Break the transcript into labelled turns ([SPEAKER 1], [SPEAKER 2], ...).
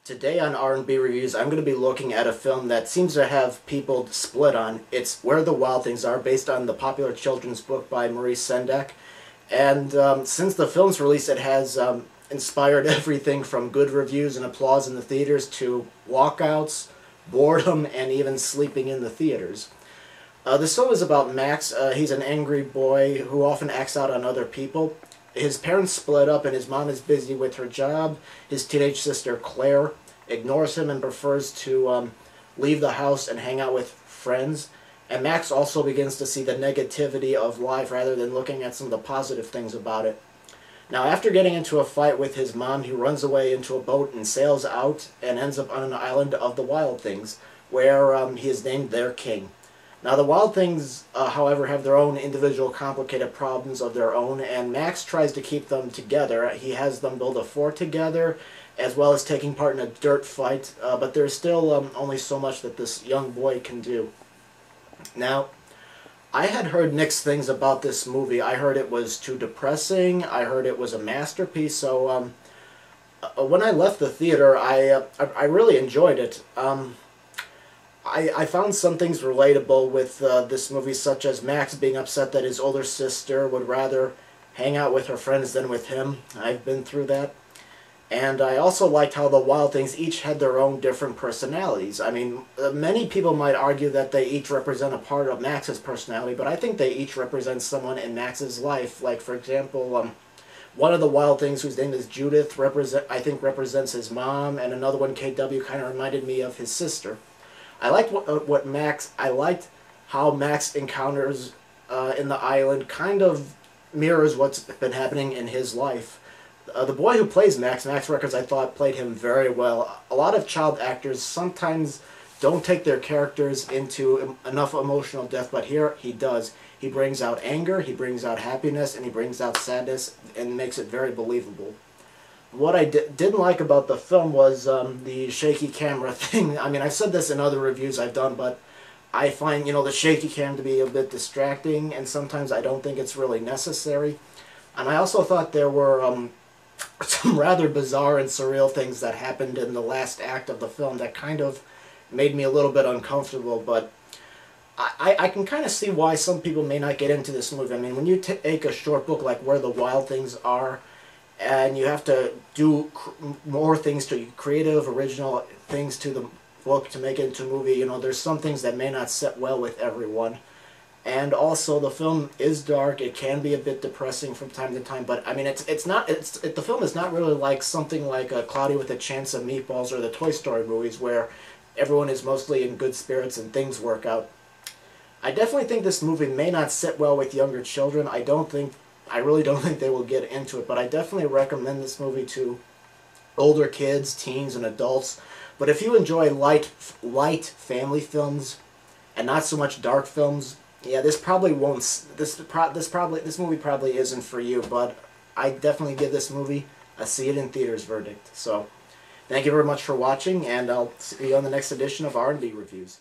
[SPEAKER 1] Today on R&B Reviews, I'm going to be looking at a film that seems to have people split on. It's Where the Wild Things Are, based on the popular children's book by Maurice Sendak. And since the film's release, it has inspired everything from good reviews and applause in the theaters to walkouts, boredom, and even sleeping in the theaters. This film is about Max. He's an angry boy who often acts out on other people. His parents split up and his mom is busy with her job. His teenage sister, Claire, ignores him and prefers to leave the house and hang out with friends. And Max also begins to see the negativity of life rather than looking at some of the positive things about it. Now, after getting into a fight with his mom, he runs away into a boat and sails out and ends up on an island of the Wild Things, where he is named their king. Now, the Wild Things, however, have their own individual complicated problems of their own, and Max tries to keep them together. He has them build a fort together, as well as taking part in a dirt fight, but there's still only so much that this young boy can do. Now, I had heard mixed things about this movie. I heard it was too depressing. I heard it was a masterpiece, so when I left the theater, I really enjoyed it. I found some things relatable with this movie, such as Max being upset that his older sister would rather hang out with her friends than with him. I've been through that. And I also liked how the Wild Things each had their own different personalities. I mean, many people might argue that they each represent a part of Max's personality, but I think they each represent someone in Max's life. Like, for example, one of the Wild Things, whose name is Judith, I think represents his mom, and another one, KW, kind of reminded me of his sister. I liked I liked how Max encounters in the island kind of mirrors what's been happening in his life. The boy who plays Max Records, I thought played him very well. A lot of child actors sometimes don't take their characters into enough emotional depth, but here he does. He brings out anger, he brings out happiness, and he brings out sadness, and makes it very believable. What I didn't like about the film was the shaky camera thing. I mean, I've said this in other reviews I've done, but I find, the shaky cam to be a bit distracting, and sometimes I don't think it's really necessary. And I also thought there were some rather bizarre and surreal things that happened in the last act of the film that kind of made me a little bit uncomfortable, but I can kind of see why some people may not get into this movie. I mean, when you take a short book like Where the Wild Things Are, and you have to do more things to creative, original things to the book to make it into a movie, there's some things that may not sit well with everyone. And also, the film is dark. It can be a bit depressing from time to time, but I mean, the film is not really like something like Cloudy with a Chance of Meatballs or the Toy Story movies, where everyone is mostly in good spirits and things work out. I definitely think this movie may not sit well with younger children. I really don't think they will get into it, but I definitely recommend this movie to older kids, teens, and adults. But if you enjoy light family films and not so much dark films, yeah, this movie probably isn't for you. But I definitely give this movie a see it in theaters verdict. So, thank you very much for watching, and I'll see you on the next edition of R&B Reviews.